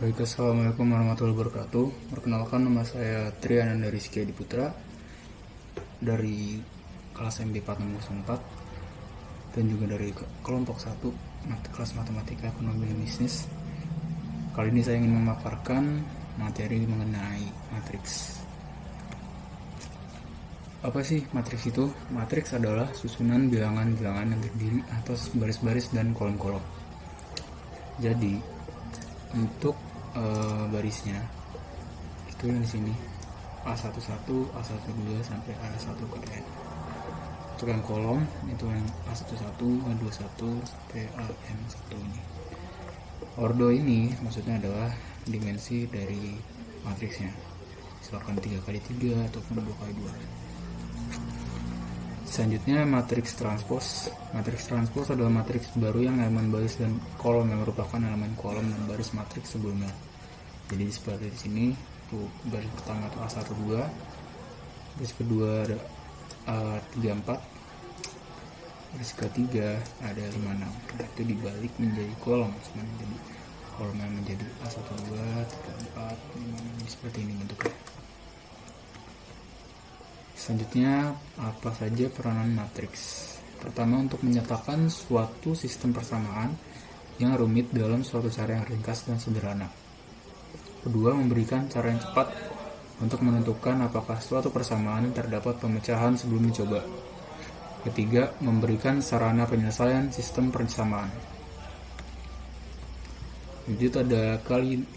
Baik, assalamualaikum warahmatullahi wabarakatuh. Perkenalkan, nama saya Triananda Rizky Adi Putra dari kelas MB 4604 dan juga dari kelompok 1 kelas matematika ekonomi dan bisnis. Kali ini saya ingin memaparkan materi mengenai matriks. Apa sih matriks itu? Matriks adalah susunan bilangan-bilangan yang terdiri atas baris-baris dan kolom-kolom. Jadi untuk barisnya itu yang di sini A11, A12 sampai A1 ke N. Untuk yang kolom itu yang A11, A21 sampai AM1 ini. Ordo ini maksudnya adalah dimensi dari matriksnya. Silakan 3x3 ataupun 2x2. Selanjutnya matriks transpos. Matriks transpos adalah matriks baru yang elemen baris dan kolom yang merupakan elemen kolom dan baris matriks sebelumnya. Jadi seperti di sini, tuh baris pertama itu A12, baris kedua ada A34, baris ketiga ada 56. Nah, itu dibalik menjadi kolom, jadi kolomnya menjadi A12, 34, 56, seperti ini bentuknya. Selanjutnya, apa saja peranan matriks? Pertama, untuk menyatakan suatu sistem persamaan yang rumit dalam suatu cara yang ringkas dan sederhana. Kedua, memberikan cara yang cepat untuk menentukan apakah suatu persamaan terdapat pemecahan sebelum dicoba. Ketiga, memberikan sarana penyelesaian sistem persamaan. Jadi ada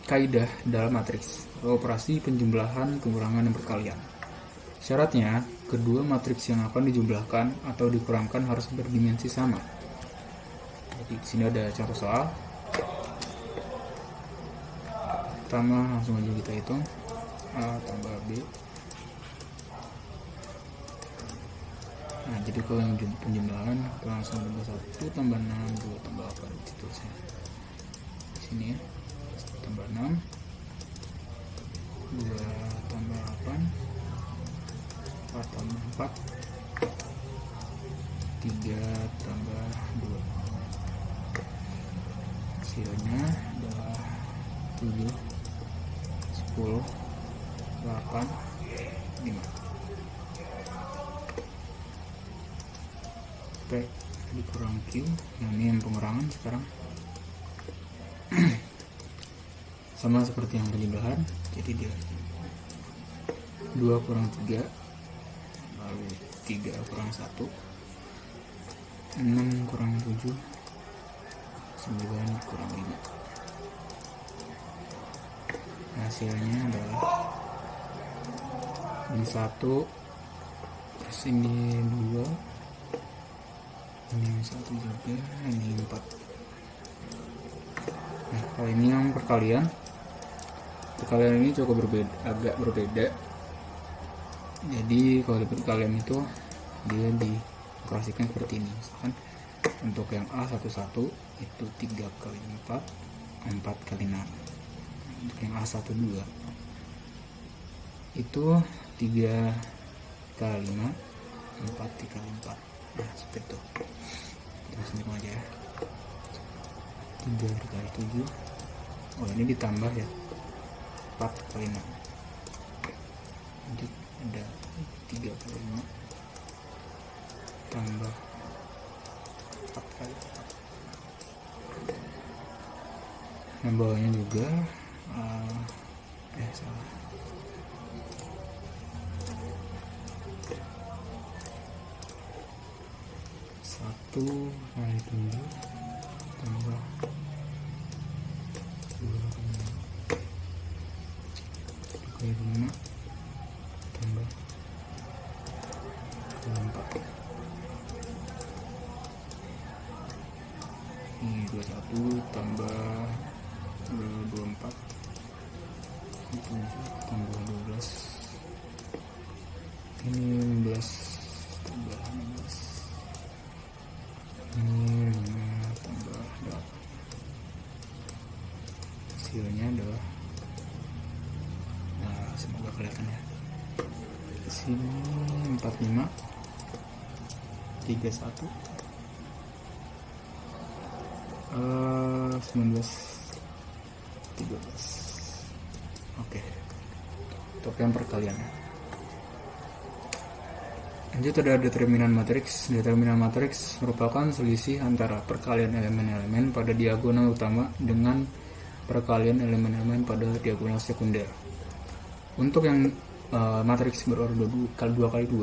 kaidah dalam matriks, operasi penjumlahan, pengurangan, dan perkalian. Syaratnya, kedua matriks yang akan dijumlahkan atau dikurangkan harus berdimensi sama. Jadi di sini ada contoh soal. Pertama, langsung aja kita hitung A tambah B. Nah, jadi kalau yang penjumlahan kita langsung tambah 1 tambah 6, 2 tambah 8, seterusnya. Di sini ya, 1 tambah 6, 2 tambah 8, 4 tambah 4, 3 tambah 2. Hasilnya adalah 7, 10, 8, 5. P dikurang Q. Nah, ini yang pengurangan sekarang. Sama seperti yang penjumlahan, jadi dia 2 kurang 3, lalu 3 kurang 1, 6 kurang 7, 9 kurang 5. Hasilnya adalah ini 1 terus ini 2, ini 1 juga, ini 4. Nah, kalau ini yang perkalian ini cukup agak berbeda. Jadi kalau di perkalian itu dia dioperasikan seperti ini. Misalkan untuk yang A11 itu 3 kali 4, 4 kali 6. Untuk yang A12 itu 3 kali 5, 4 kali 4. Nah, seperti itu. Kita sendiri aja ya. 3 kali 7. Oh, ini ditambah ya. 4 kali 6. Jadi ada 3 kali 5 tambah 4 kali 4. Yang bawahnya juga salah. 1 kali 7 tambah 2 kali 5 tambah 4. Ini 21 tambah 24, 7 tambah 12, ini 15 tambah 15, ini 5 tambah 8. Hasilnya adalah, nah, semoga kelihatan ya, di sini 45, 31, 19, 13. Oke, untuk yang perkalian. Lanjut ada determinan matriks. Determinan matriks merupakan selisih antara perkalian elemen-elemen pada diagonal utama dengan perkalian elemen-elemen pada diagonal sekunder. Untuk yang matriks berorder 2x2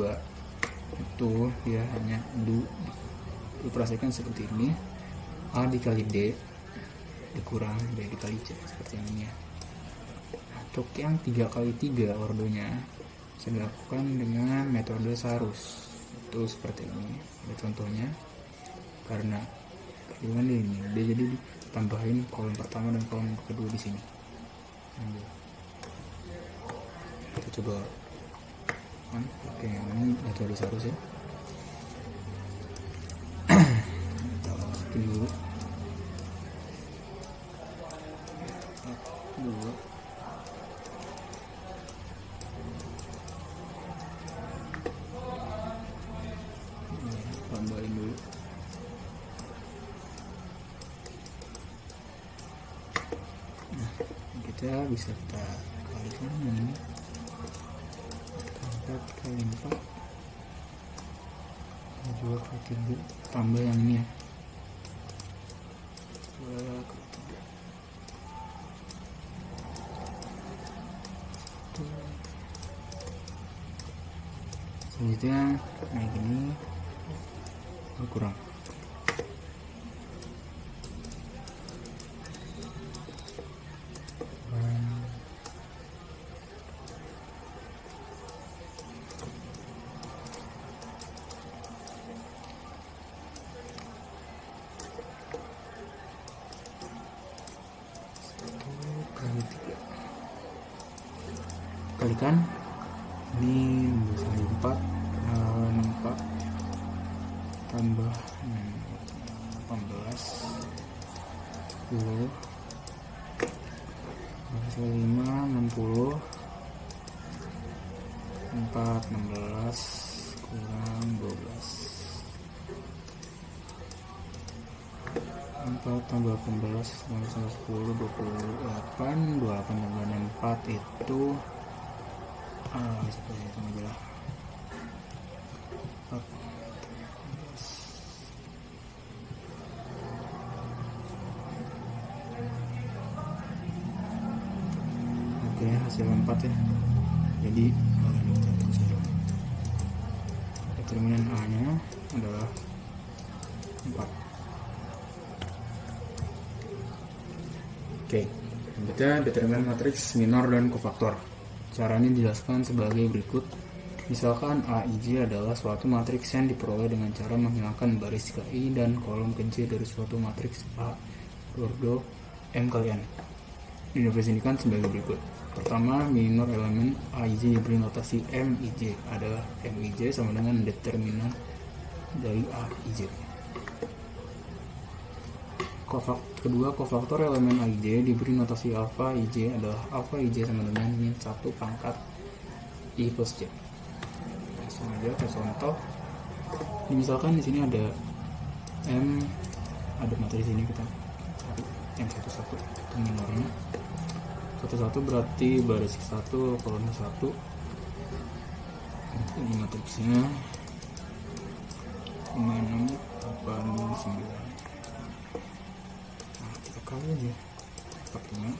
itu dia hanya dioperasikan seperti ini, A dikali D dikurang B dikali C, seperti ini ya. Untuk yang 3x3 ordonya bisa dilakukan dengan metode Sarus, itu seperti ini. Ada contohnya, karena dengan ini dia jadi tambahin kolom pertama dan kolom kedua di sini. Kita coba pakai yang ini metode Sarus ya. Kita masukin dulu 2. Tambahin dulu. Nah, kita bisa kita kalikan ini 4 kali 4 2 kali 3 tambah yang ini ya 2 kali 3 selanjutnya naik ini berkurang. Kalikan ini bisa 4 tambah 18 10 5 60 4 16 kurang 12 4 tambah 18 sama 10 28 tambah 4 itu seperti itu aja lah. Oke, hasil 4 ya. Jadi determinan A nya adalah 4. Oke, kita determinan matriks minor dan kofaktor. Caranya dijelaskan sebagai berikut. Misalkan AIJ adalah suatu matriks yang diperoleh dengan cara menghilangkan baris KI dan kolom kunci dari suatu matriks A berordo M kali N. Didefinisikan sebagai berikut. Pertama, minor elemen AIJ diberi notasi MIJ adalah MIJ sama dengan determinan dari AIJ. Kedua, kofaktor elemen AIJ diberi notasi alfa IJ adalah alfa IJ sama dengan min 1 pangkat I plus J. Langsung aja ke contoh. Misalkan di sini ada M, ada materi sini kita cari M11 itu minornya. 11 berarti baris 1 kolom 1. Ini matriksnya 5 6 8 9. Kali aja 45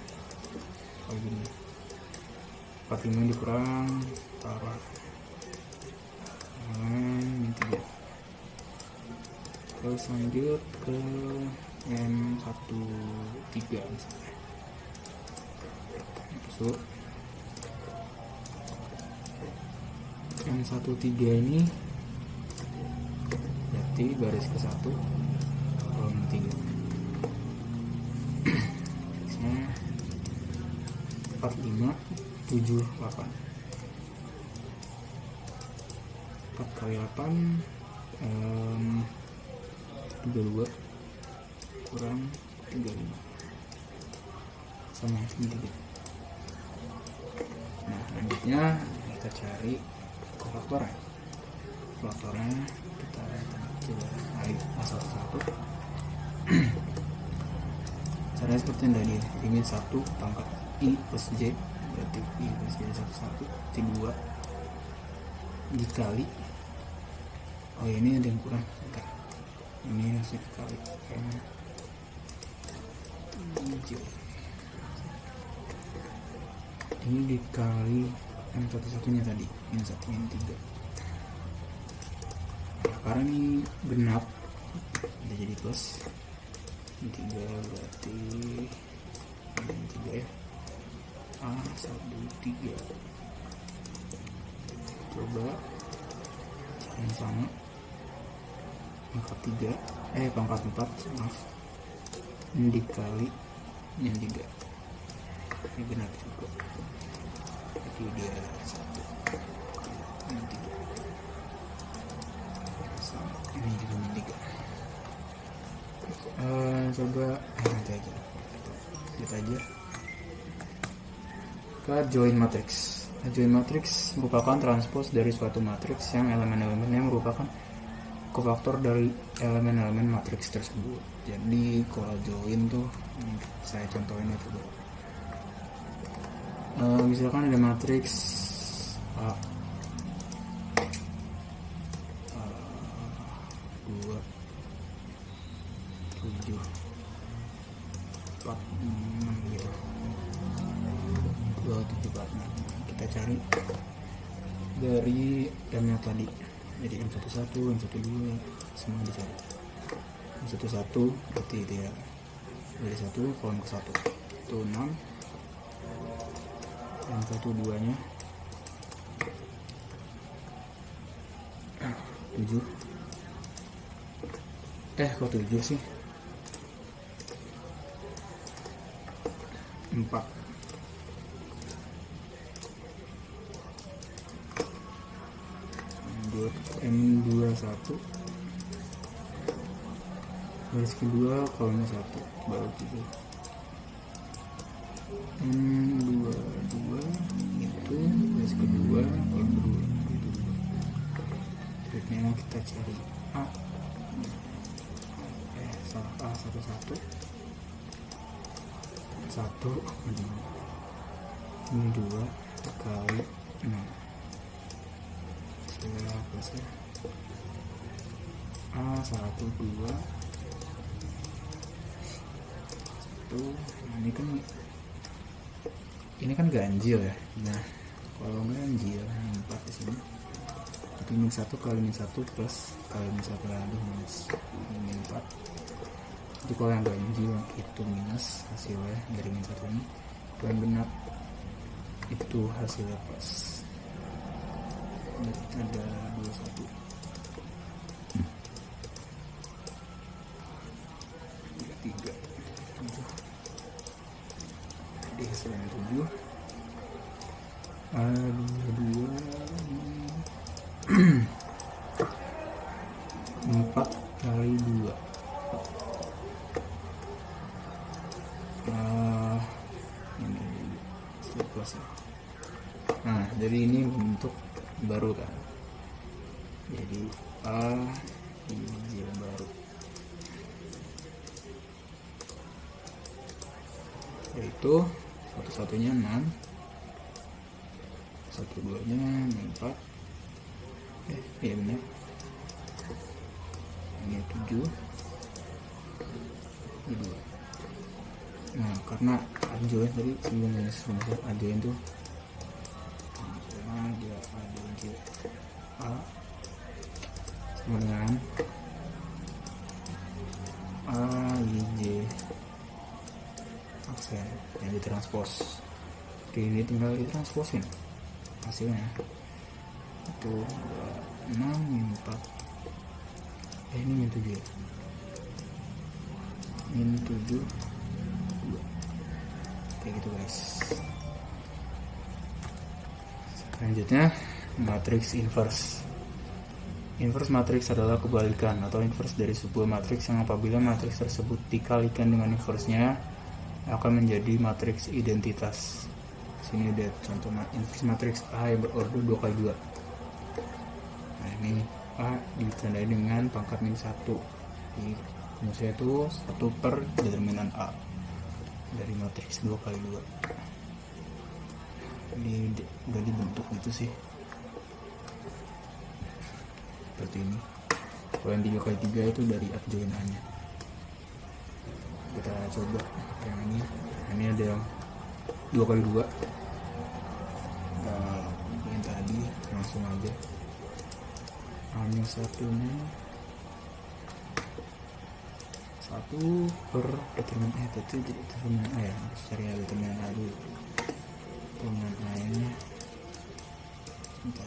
kali gini 45 dikurang taruh min 3. Terus lanjut ke M13 misalnya masuk M13 ini berarti baris ke 1 kolom 3. 45 7 8 4 kali 8 32 kurang 35 sama 3. Nah, lanjutnya kita cari kofaktornya. Kofaktornya kita coba cari satu-satu. caranya seperti yang tadi, min 1 pangkat I plus J, berarti I plus J 1 T2 dikali, oh ya, ini ada yang kurang, bentar, ini harus dikali J, ini dikali M11 nya tadi, min 1 min 3. Nah, karena ini genap udah jadi plus, min 3 berarti min 3 ya, A1 3. Coba yang sama, pangkat 3 pangkat 4 maaf, dikali yang 3, ini benar juga, jadi dia 1 yang 3 sama, ini juga yang 3. Coba nanti aja kita aja ke join matrix. Join matrix merupakan transpose dari suatu matriks yang elemen-elemennya merupakan kofaktor dari elemen-elemen matriks tersebut. Jadi kalau join tuh saya contohin itu dulu. Misalkan ada matriks A, 2 7 4 6 gitu, 2 7 4 6. Kita cari dari M-nya tadi, jadi M11, M12 semua dicari. M11 berarti dia dari 1 kolom ke 1 itu 6, M12 nya 7, kok 7 sih, 4, M21 baris kedua kolomnya 1 baru 3, M22 itu baris kedua kolom kedua, triknya kita cari A, salah A11 1 ini 2 kali 6 plus ya, A12 1, nah ini kan ganjil ya. Nah kalau ganjil 4 di sini, tapi min 1 kali min 1 plus kali min 1 lagi min 4. Jadi kalau yang ganjil itu minus hasilnya dari min 1 ini, kalau yang genap itu hasilnya plus. Ada 21 3 7, jadi hasilnya 7, ada 22 4 kali 2 ini plus ya. Nah jadi ini bentuk baru kan, jadi A hijau baru, yaitu satu-satunya 6, 1-2 nya 4, iya benar, ini 7, ini 2. Nah karena adjoin tadi sebelum adjoin tuh dia adjoin A sama dengan A J aksen yang ditranspos. Oke, ini tinggal ditransporin hasilnya itu 6 min 4, ini min 7 ya, min 7 2, kayak gitu guys. Selanjutnya matriks inverse. Inverse matriks adalah kebalikan atau inverse dari sebuah matriks yang apabila matriks tersebut dikalikan dengan inverse-nya akan menjadi matriks identitas. Sini ada contoh inverse matriks A yang berorder 2 kali 2. Nah ini A ditandai dengan pangkat min 1, jadi rumusnya itu 1 per determinan A. dari matriks 2x2. Ini udah dibentuk gitu sih, seperti ini. Kalau yang 3x3 itu dari adjoint nya. Kita coba yang ini. Ini ada yang 2x2. Yang tadi langsung aja. Hanya satunya 1 per determinan itu determinan A ya. Harus cari determinan A dulu. Determinan A nya bentar.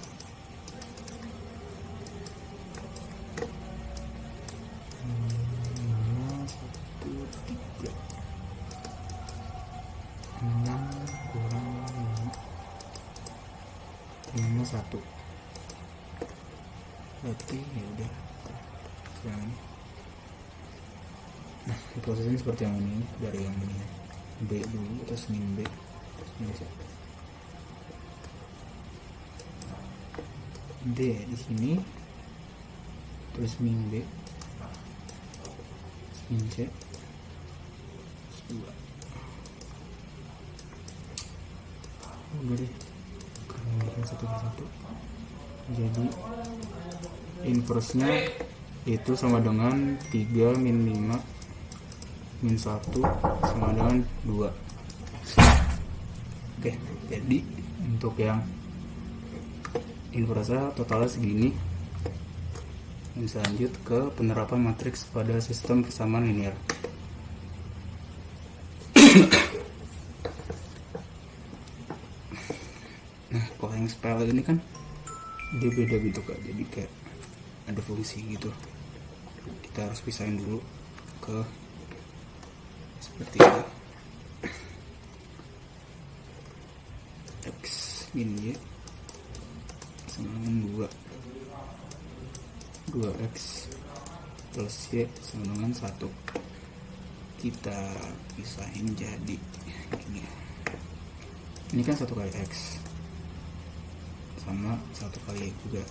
Satu berarti ya udah yang ini. Nah, prosesnya seperti yang ini, dari yang ini B dulu, terus min B, terus min C. D di sini, terus min B, terus min C, terus 2. Udah deh, satu persatu. Jadi inverse-nya itu sama dengan 3 min 5 min 1 sama dengan 2. Oke, jadi untuk yang inverse totalnya segini. Bisa lanjut ke penerapan matriks pada sistem persamaan linear. Nah, kalau yang spell ini kan dia beda gitu kak, jadi kayak ada fungsi gitu. Kita harus pisahin dulu ke seperti ini. X min Y sama dengan 2x plus Y sama dengan 1. Kita pisahin jadi gini. Ini kan 1 kali X sama 1 kali juga.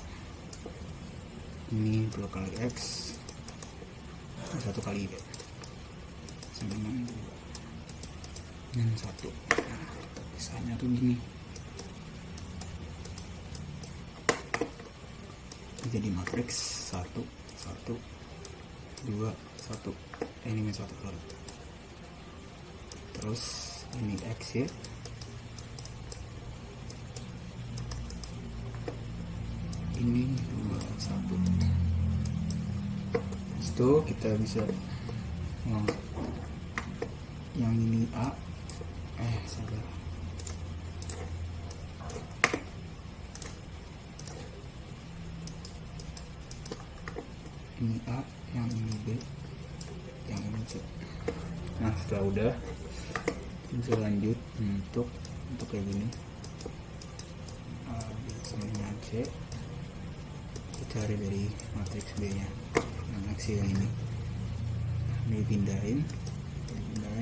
Ini 2 kali X 1 kali Y sama dengan 2 dan 1. Nah, kita pisahnya tuh gini. Jadi matriks 1 1 2 1. Ini min 1 keluar. Terus ini X ya. Ini 2 1. Itu kita bisa yang ini A sabar. Ini A, yang ini B, yang ini C. Nah, setelah udah bisa lanjut untuk kayak gini. Sama dengan C, kita cari dari matriks B nya yang X yang ini. Dipindahin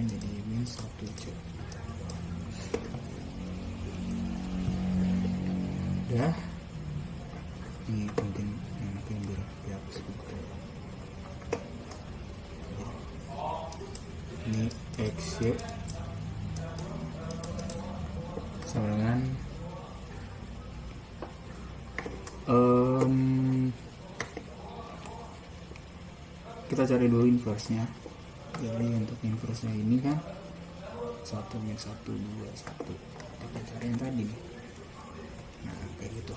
jadi min 1C. Udah, ini mungkin enakin dihapus gitu. Ini X Y sama dengan kita cari dulu inverse nya. Jadi untuk inverse nya ini kan 1 min 1 2 1. Kita cari yang tadi nih. Nah, kayak gitu.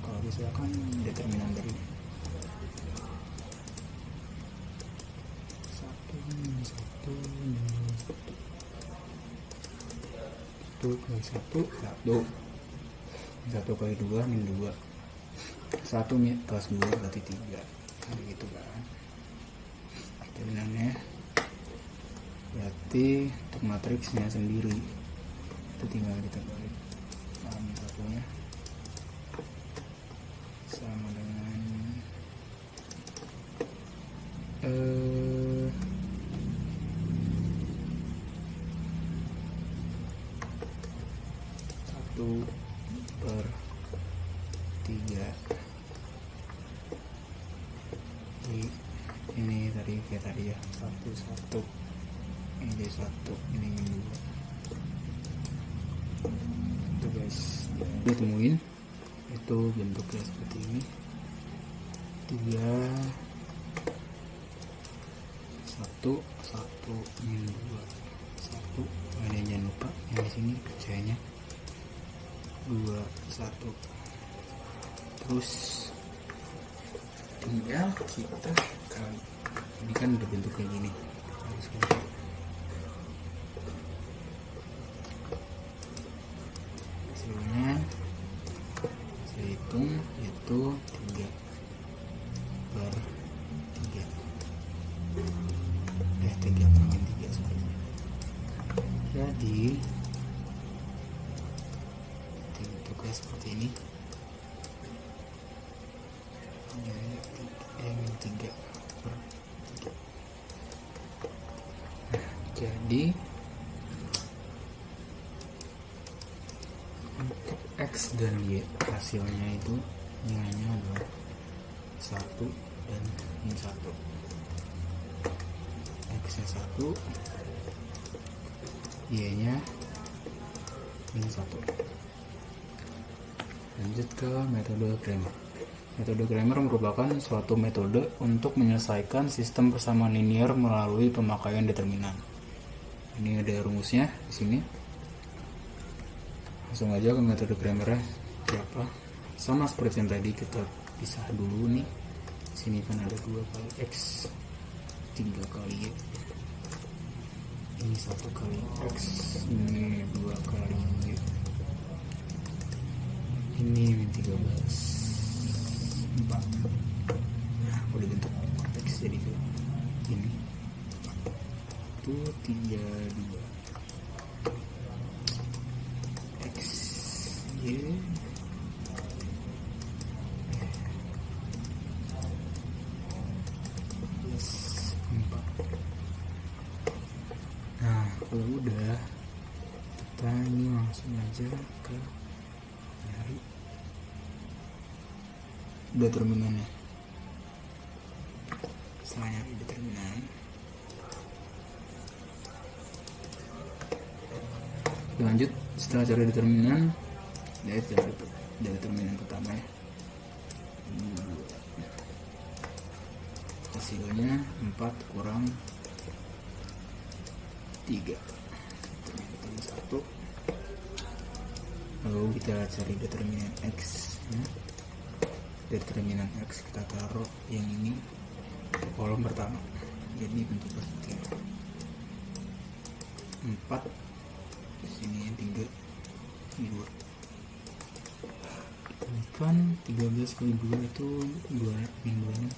Kalau misalkan determinan dari 1 min 1 2 1 kali 1 1 kali 2 min 2 1 min plus 2 berarti 3 gitu kan determinannya. Berarti untuk matriksnya sendiri itu tinggal kita balik min 1 nya sama dengan 1 per 3 di jadi kayak tadi ya, 1 1 ini jadi 1, ini 2 itu guys. Dia temuin itu bentuknya seperti ini, 3 1 1 min 2 1, ini jangan lupa yang di sini C-nya 2 1. Terus tinggal kita kali, ini kan udah bentuk kayak gini, harus kali. Hasilnya saya hitung itu 3 per 3 3 per 3 sebenarnya. Jadi bentuknya seperti ini, ini 3 per 3. Nah, jadi untuk X dan Y hasilnya itu nilainya adalah 1 dan min 1. X nya 1, Y nya min 1. Lanjut ke metode Cramer. Metode Cramer merupakan suatu metode untuk menyelesaikan sistem persamaan linear melalui pemakaian determinan. Ini ada rumusnya di sini. Langsung aja ke metode Cramer-nya siapa? Sama seperti yang tadi, kita pisah dulu nih. Sini kan ada 2 kali X, 3 kali Y. Ini 1 kali X, ini 2 kali Y. Ini min 13 4. Nah, udah bentuk X jadi ini itu 32 X Y plus 4. Nah, kalau udah, kita ini langsung aja ke nyari determinannya. Setelah nyari determinan, lanjut setelah cari determinan, dari determinan pertama ya, hasilnya 4 kurang 3, determinan 1. Lalu kita cari determinan X ya. Determinan X kita taruh yang ini ke kolom pertama, jadi bentuk seperti ini. 4 di sini, 3 2. Ini kan 13 kali 2 itu 2 min 2 nya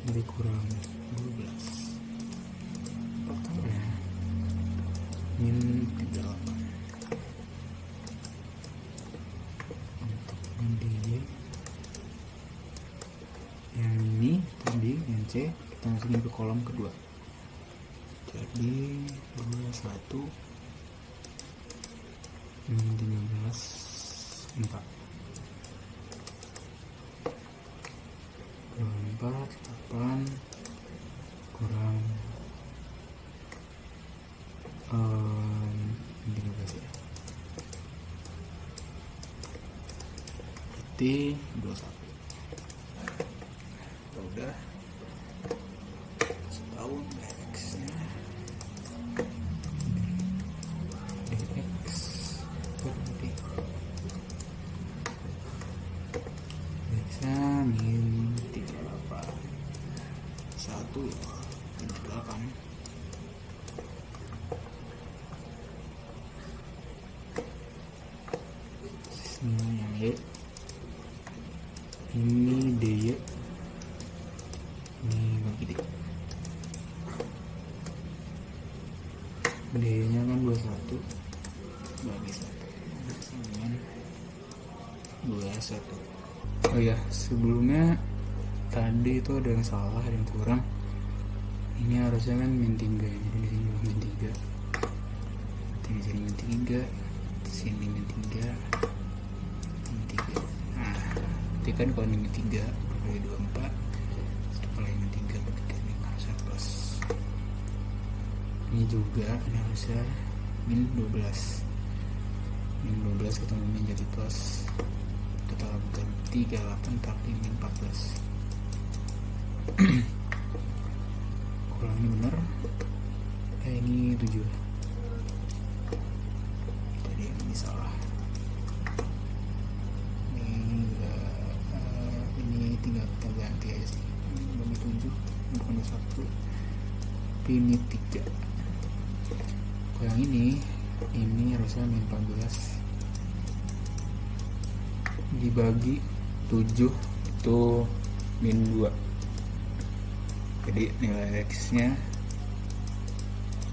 jadi kurang 12, totalnya min 38. Yang ini tadi yang C kita masukin ke kolom kedua, jadi 21 min 13 4 24 8 kurang 13 ya, berarti 21. Udah setahun X nya X berarti X nya min 38 1 ya, min 38. Sini yang Y, ini DY, ini bagi D. D nya kan 21 bagi 1 dengan 21. Oh ya, sebelumnya tadi itu ada yang salah, ada yang kurang. Ini harusnya kan min 3, jadi di sini min 3. Di sini min 3, di sini min 3, min 3. Nah, nanti kan kalau ini min 3 kali 24 juga ini harusnya min 12 ketemu min jadi plus, total bukan 38 tapi min 14. Kalau ini benar, ini 7, jadi ini salah. Ini tinggal kita ganti aja sih, ini 7 bukan 1 tapi ini 3. Kalau yang ini harusnya min 14 dibagi 7 itu min 2, jadi nilai X nya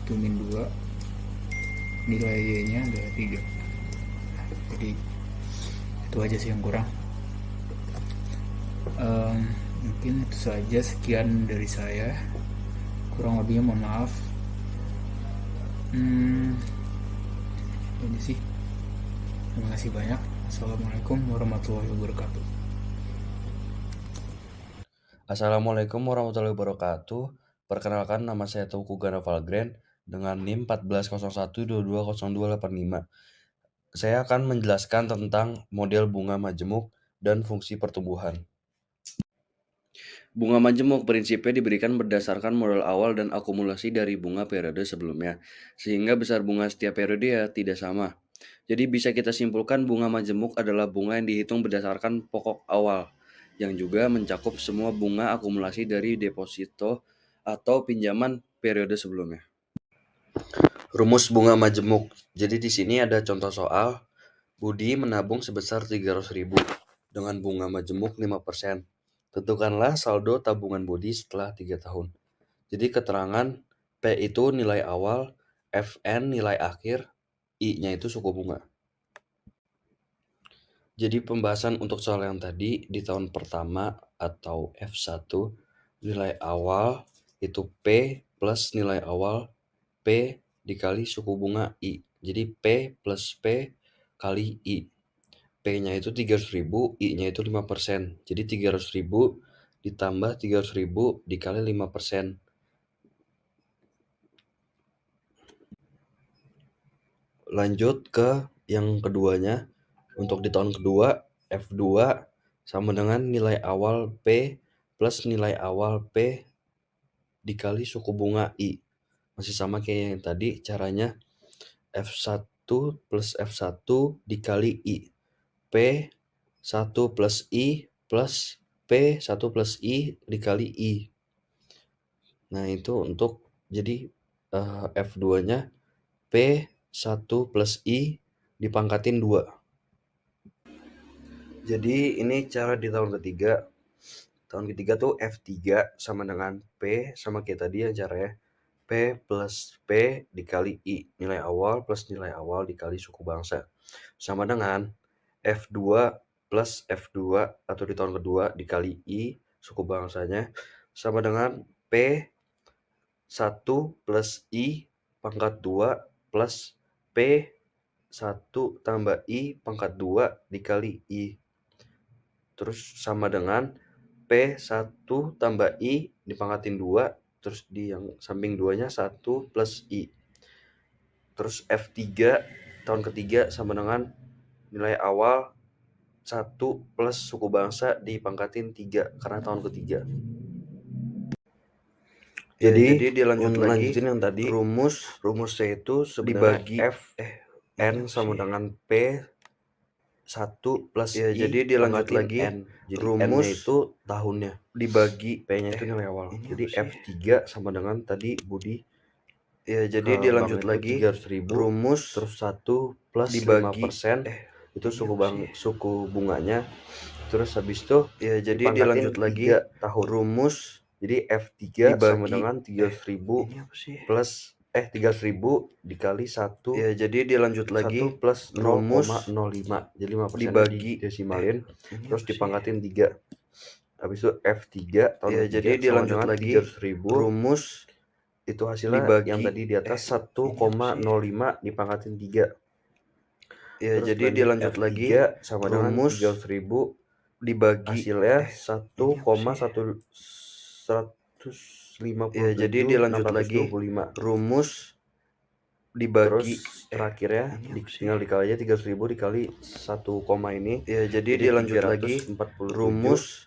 itu min 2, nilai Y nya ada 3. Jadi itu aja sih yang kurang. Mungkin itu saja, sekian dari saya, kurang lebihnya mohon maaf. Ini sih, terima kasih banyak. Assalamualaikum warahmatullahi wabarakatuh. Assalamualaikum warahmatullahi wabarakatuh. Perkenalkan, nama saya Teuku Gana Valgren dengan NIM 1401220285. Saya akan menjelaskan tentang model bunga majemuk dan fungsi pertumbuhan. Bunga majemuk prinsipnya diberikan berdasarkan model awal dan akumulasi dari bunga periode sebelumnya, sehingga besar bunga setiap periode tidak sama. Jadi bisa kita simpulkan bunga majemuk adalah bunga yang dihitung berdasarkan pokok awal, yang juga mencakup semua bunga akumulasi dari deposito atau pinjaman periode sebelumnya. Rumus bunga majemuk. Jadi di sini ada contoh soal. Budi menabung sebesar 300.000 dengan bunga majemuk 5%. Tentukanlah saldo tabungan Budi setelah 3 tahun. Jadi keterangan P itu nilai awal, Fn nilai akhir, I-nya itu suku bunga. Jadi pembahasan untuk soal yang tadi di tahun pertama atau F1, nilai awal itu P plus nilai awal P dikali suku bunga I. Jadi P plus P kali I. P-nya itu 300.000, I-nya itu 5%. Jadi 300.000 ditambah 300.000 dikali 5%. Lanjut ke yang keduanya. Untuk di tahun kedua, F2 sama dengan nilai awal P plus nilai awal P dikali suku bunga I. Masih sama kayak yang tadi, caranya F1 plus F1 dikali I. P1 plus I plus P1 plus I dikali I. Nah itu untuk jadi F2-nya P1 plus I dipangkatin 2. Jadi ini cara di tahun ketiga. Tahun ketiga tuh F3 sama dengan P sama kayak tadi yang caranya P plus P dikali I. Nilai awal plus nilai awal dikali suku bangsa. Sama dengan F2 plus F2 atau di tahun kedua dikali I suku bangsanya sama dengan P1 plus I pangkat 2 plus P1 tambah I pangkat 2 dikali I. Terus sama dengan P1 tambah I dipangkatin 2, terus di yang samping 2-nya 1 plus I. Terus F3 tahun ketiga sama dengan nilai awal 1 plus suku bangsa dipangkatin 3 karena tahun ketiga. Jadi dilanjutin yang tadi, rumusnya itu sebenarnya dibagi N sama dengan P 1 plus I. Jadi dilanjut lagi N. Jadi N-nya itu tahunnya dibagi P-nya itu nilai awal. Jadi F3 sama dengan tadi Budi. Ya, jadi dilanjut lagi 300.000 rumus terus 1 plus dibagi 5% itu suku bunganya. Terus habis itu ya jadi dilanjut lagi tahun rumus. Jadi F3 sama dengan 300.000 plus 300.000 dikali 1. Ya jadi dilanjut lagi 1 plus rumus 0,05. Jadi 5% dibagi desimalin terus dipangkatin 3. Habis itu F3 tahun ya jadi dilanjut lagi 300.000 rumus itu hasilnya dibagi, yang tadi di atas 1,05 dipangkatin 3. Ya terus jadi dilanjut F3 lagi sama rumus 300.000 dibagi hasilnya 1,150. Ya jadi dilanjut lagi rumus dibagi terakhirnya tinggal dikali aja 300.000 dikali 1 koma ini ya, jadi dilanjut lagi rumus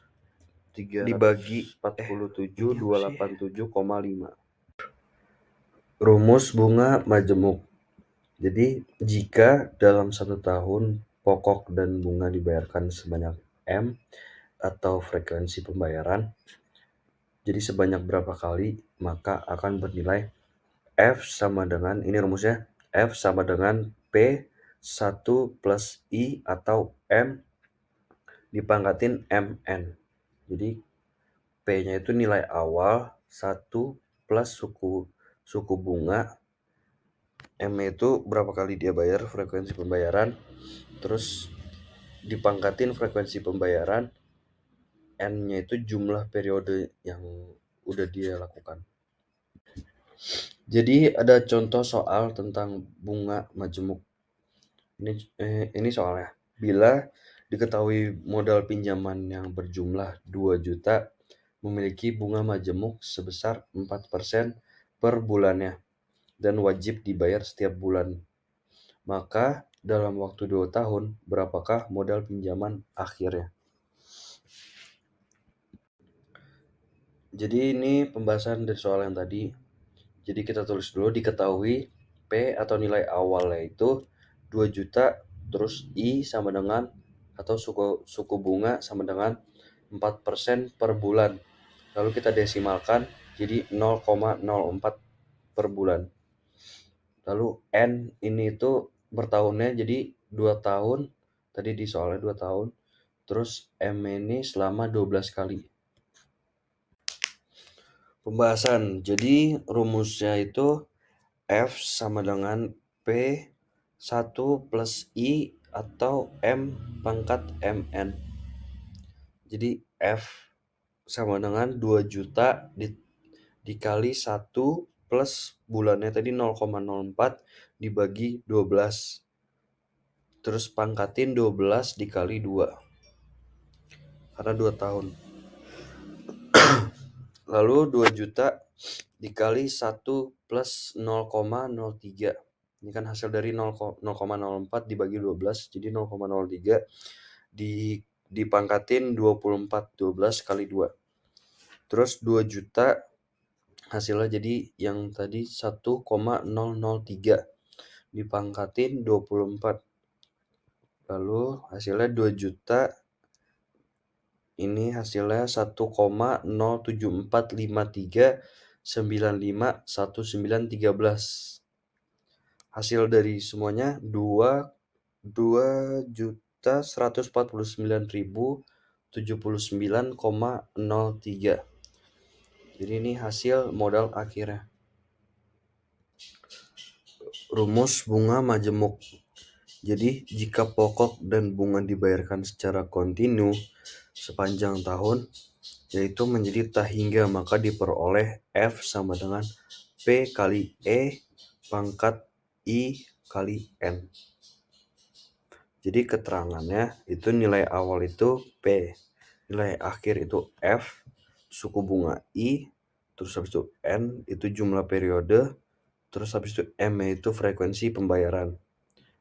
dibagi 47.287,5. Rumus bunga majemuk. Jadi jika dalam 1 tahun pokok dan bunga dibayarkan sebanyak M atau frekuensi pembayaran, jadi sebanyak berapa kali, maka akan bernilai F sama dengan, ini rumusnya, F sama dengan P1 plus I atau M dipangkatin MN. Jadi P-nya itu nilai awal 1 plus suku bunga, M itu berapa kali dia bayar frekuensi pembayaran, terus dipangkatin frekuensi pembayaran, N-nya itu jumlah periode yang udah dia lakukan. Jadi ada contoh soal tentang bunga majemuk. Ini soalnya, bila diketahui modal pinjaman yang berjumlah 2 juta memiliki bunga majemuk sebesar 4% per bulannya dan wajib dibayar setiap bulan, maka dalam waktu 2 tahun berapakah modal pinjaman akhirnya? Jadi ini pembahasan dari soal yang tadi. Jadi kita tulis dulu, diketahui P atau nilai awalnya itu 2 juta, terus I sama dengan atau suku bunga sama dengan 4% per bulan. Lalu kita desimalkan jadi 0,04 per bulan. Lalu N ini itu bertahunnya jadi 2 tahun, tadi di soalnya 2 tahun, terus M ini selama 12 kali. Pembahasan, jadi rumusnya itu F sama dengan P1 plus I atau M pangkat MN. Jadi F sama dengan 2 juta dikali 1 plus bulannya tadi 0,04 dibagi 12. Terus pangkatin 12 dikali 2. Karena 2 tahun. Lalu 2 juta dikali 1 plus 0,03. Ini kan hasil dari 0,04 dibagi 12, jadi 0,03 dipangkatin 24, 12 kali 2. Terus 2 juta hasilnya jadi yang tadi 1,003 dipangkatin 24. Lalu hasilnya 2 juta, ini hasilnya 1,07453951913. Hasil dari semuanya 2.149.079,03. Jadi ini hasil modal akhirnya. Rumus bunga majemuk. Jadi jika pokok dan bunga dibayarkan secara kontinu sepanjang tahun, yaitu menjadi tak hingga, maka diperoleh F sama dengan P kali E pangkat I kali N. Jadi keterangannya itu nilai awal itu P, nilai akhir itu F, suku bunga I, terus habis itu N itu jumlah periode, terus habis itu M itu frekuensi pembayaran.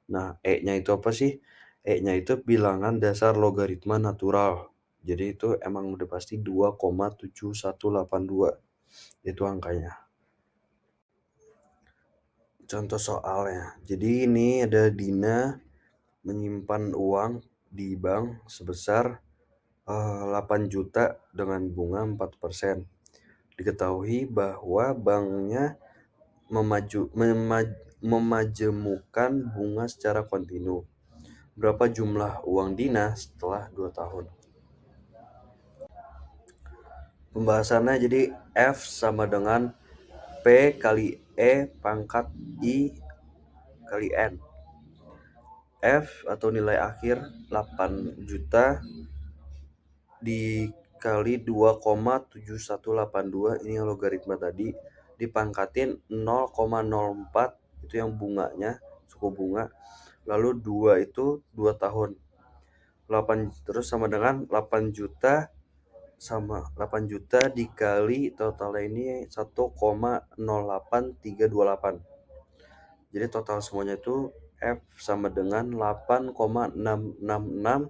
Nah, E-nya itu apa sih? E-nya itu bilangan dasar logaritma natural. Jadi itu emang udah pasti 2,7182 itu angkanya. Contoh soalnya. Jadi ini ada Dina menyimpan uang di bank sebesar 8 juta dengan bunga 4%. Diketahui bahwa banknya memajemukkan bunga secara kontinu. Berapa jumlah uang Dina setelah 2 tahun? Pembahasannya jadi F sama dengan P kali E pangkat I kali N. F atau nilai akhir 8 juta dikali 2,7182, ini yang logaritma tadi, dipangkatin 0,04 itu yang bunganya, suku bunga, lalu 2 itu 2 tahun, 8 terus sama dengan 8 juta sama 8 juta dikali totalnya ini 1,08328. Jadi total semuanya itu F sama dengan 8,666240.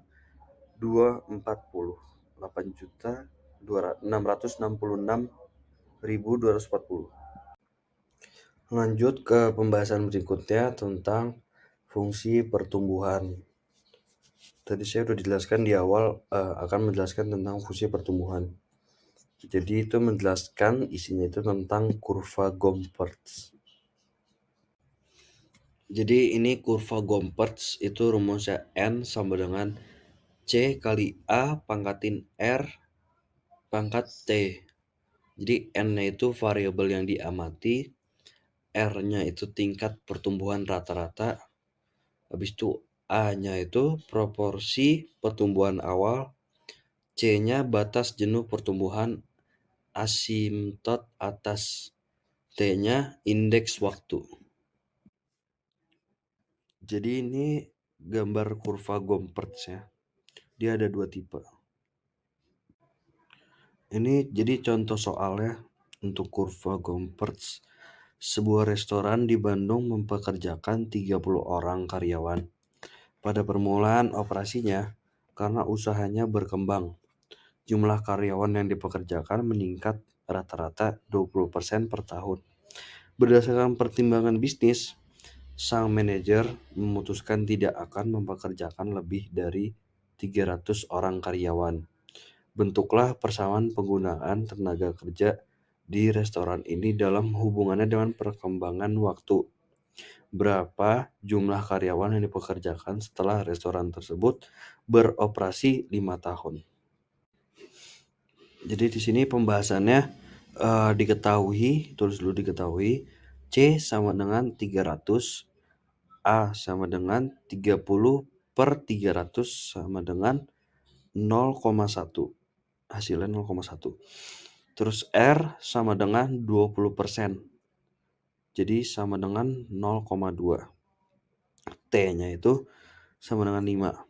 8.666.240. Lanjut ke pembahasan berikutnya tentang fungsi pertumbuhan. Tadi saya sudah dijelaskan di awal akan menjelaskan tentang fungsi pertumbuhan. Jadi itu menjelaskan isinya itu tentang kurva Gompertz. Jadi ini kurva Gompertz itu rumusnya N sama dengan C kali A pangkatin R pangkat T. Jadi N-nya itu variabel yang diamati, R-nya itu tingkat pertumbuhan rata-rata, habis itu A-nya itu proporsi pertumbuhan awal, C-nya batas jenuh pertumbuhan asimtot atas, T-nya indeks waktu. Jadi ini gambar kurva Gompertz ya. Dia ada dua tipe. Ini jadi contoh soalnya untuk kurva Gompertz. Sebuah restoran di Bandung mempekerjakan 30 orang karyawan. Pada permulaan operasinya, karena usahanya berkembang, jumlah karyawan yang dipekerjakan meningkat rata-rata 20% per tahun. Berdasarkan pertimbangan bisnis, sang manajer memutuskan tidak akan mempekerjakan lebih dari 300 orang karyawan. Bentuklah persamaan penggunaan tenaga kerja di restoran ini dalam hubungannya dengan perkembangan waktu. Berapa jumlah karyawan yang dipekerjakan setelah restoran tersebut beroperasi 5 tahun. Jadi di sini pembahasannya tulis dulu diketahui, C sama dengan 300, A sama dengan 30 per 300 sama dengan 0,1. Hasilnya 0,1. Terus R sama dengan 20%. Jadi sama dengan 0,2. T-nya itu sama dengan 5.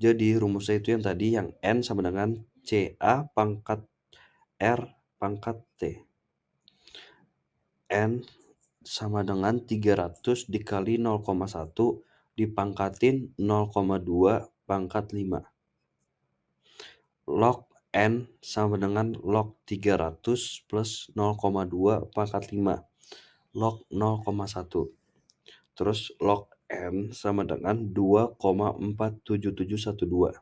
Jadi rumusnya itu yang tadi yang N sama dengan CA pangkat R pangkat T. N sama dengan 300 dikali 0,1 dipangkatin 0,2 pangkat 5. Log N sama dengan log 300 plus 0,2 pangkat 5. Log 0,1. Terus log N sama dengan 2,47712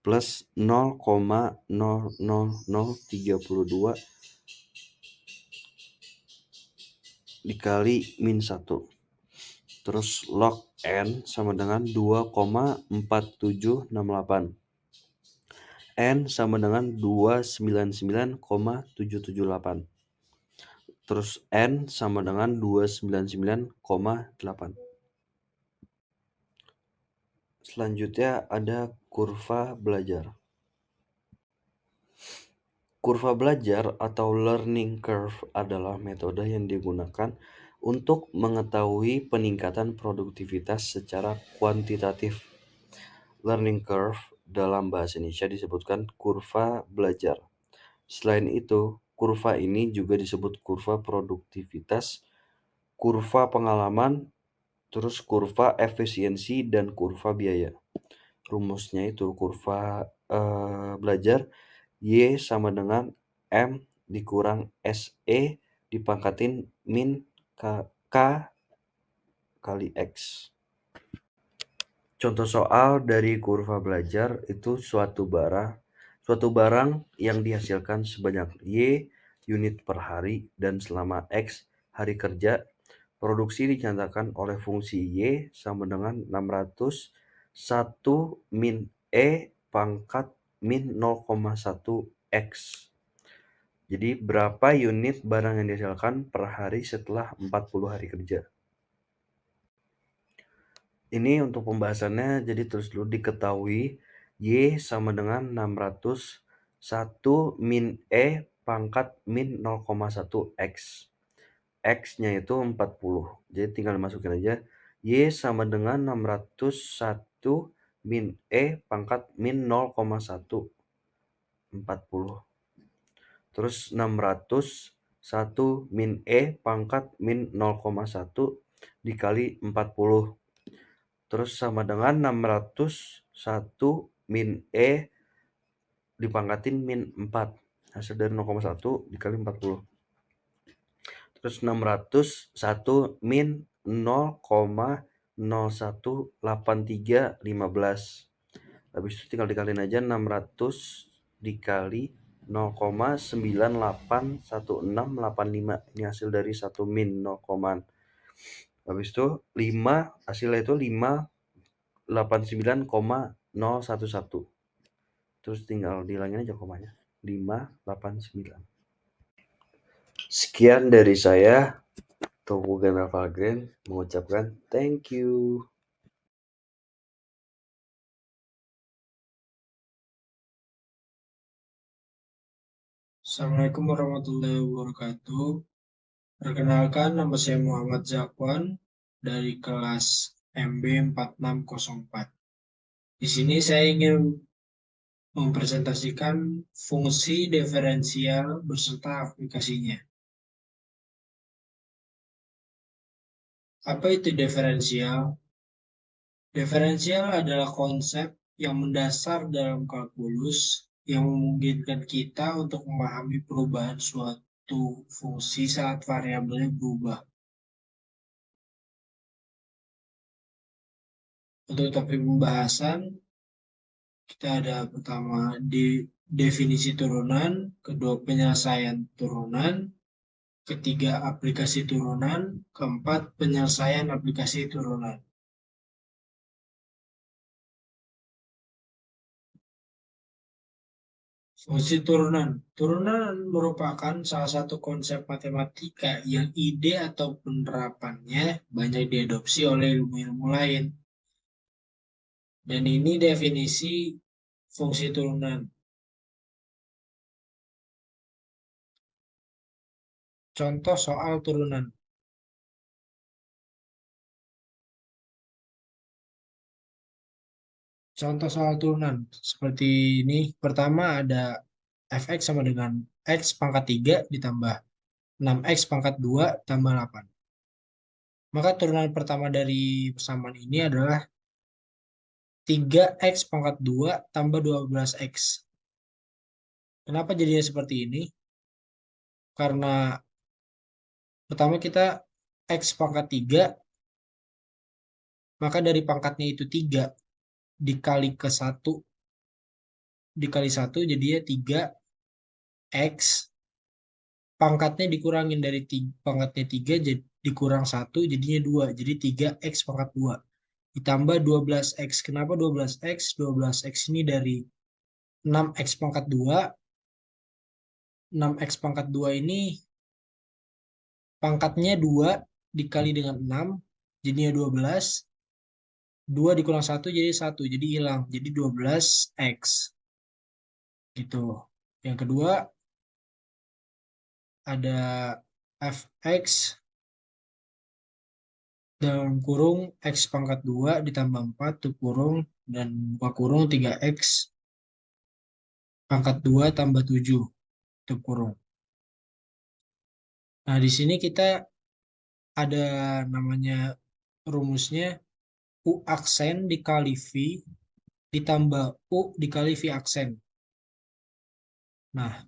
plus 0,00032 dikali min 1. Terus log N sama dengan 2,4768. N sama dengan 299,778. Terus N sama dengan 299,8. Selanjutnya ada kurva belajar. Kurva belajar atau learning curve adalah metode yang digunakan untuk mengetahui peningkatan produktivitas secara kuantitatif. Learning curve dalam bahasa Indonesia disebutkan kurva belajar. Selain itu, kurva ini juga disebut kurva produktivitas, kurva pengalaman, terus kurva efisiensi, dan kurva biaya. Rumusnya itu kurva belajar Y sama dengan M dikurang SE dipangkatin min K kali X. Contoh soal dari kurva belajar itu suatu barang yang dihasilkan sebanyak Y unit per hari dan selama X hari kerja. Produksi dinyatakan oleh fungsi Y sama dengan 601 min E pangkat min 0,1 X. Jadi berapa unit barang yang dihasilkan per hari setelah 40 hari kerja. Ini untuk pembahasannya, jadi terus dulu diketahui Y sama dengan 601 min E pangkat min 0,1 X. X-nya itu 40. Jadi tinggal masukin aja. Y sama dengan 601 min E pangkat min 0,1. 40. Terus 601 min E pangkat min 0,1 dikali 40. Terus sama dengan 601 min E dipangkatin min 4. Hasil dari 0,1 dikali 40. Terus 601 min 0,018315. Habis itu tinggal dikaliin aja 600 dikali 0,981685. Ini hasil dari 1 min 0, habis itu 5 hasilnya itu 589,011. Terus tinggal dihilangin aja komanya. 589. Sekian dari saya, Tunggu General Valgren mengucapkan thank you. Assalamualaikum warahmatullahi wabarakatuh. Perkenalkan, nama saya Muhammad Zakwan dari kelas MB 4604. Di sini saya ingin mempresentasikan fungsi diferensial beserta aplikasinya. Apa itu diferensial? Diferensial adalah konsep yang mendasar dalam kalkulus yang memungkinkan kita untuk memahami perubahan suatu fungsi saat variabelnya berubah. Untuk topik pembahasan, kita ada pertama di definisi turunan, kedua penyelesaian turunan, ketiga aplikasi turunan, keempat penyelesaian aplikasi turunan. Fungsi turunan. Turunan merupakan salah satu konsep matematika yang ide atau penerapannya banyak diadopsi oleh ilmu-ilmu lain. Dan ini definisi fungsi turunan. Contoh soal turunan. Contoh soal turunan seperti ini. Pertama ada fx sama dengan x pangkat 3 ditambah 6x pangkat 2 tambah 8. Maka turunan pertama dari persamaan ini adalah 3x pangkat 2 tambah 12x. Kenapa jadinya seperti ini? Karena pertama kita x pangkat 3, maka dari pangkatnya itu 3 dikali ke 1 dikali 1 jadinya 3x, pangkatnya dikurangin dari pangkatnya 3 jadi dikurang 1 jadinya 2, jadi 3x pangkat 2 ditambah 12x. Kenapa 12x? 12x ini dari 6x pangkat 2. 6x pangkat 2 ini pangkatnya 2 dikali dengan 6 jadinya 12. 2 dikurang 1 jadi 1, jadi hilang, jadi 12x gitu. Yang kedua ada fx dalam kurung x pangkat 2 ditambah 4 tutup kurung dan buka kurung 3x pangkat 2 tambah 7 tutup kurung. Nah, di sini kita ada namanya rumusnya U aksen dikali V ditambah U dikali V aksen. Nah,